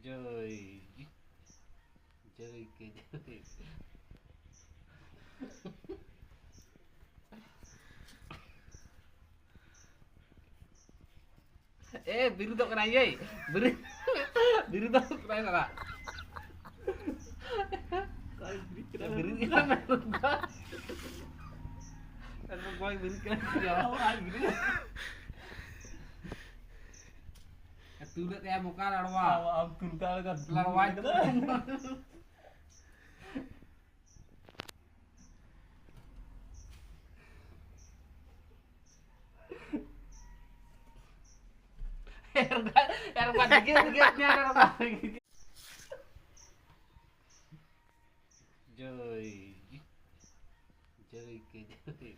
Joy, joy ke joy. Biru to kena ye. Biru. Biru to kena tak? Biru kena merah. Kan boy biru kena ya. Tudat ya muka larwa. Abdul Kadir kan Larwa. Erba dikit-dikitnya erba. Joy, joy ke joy.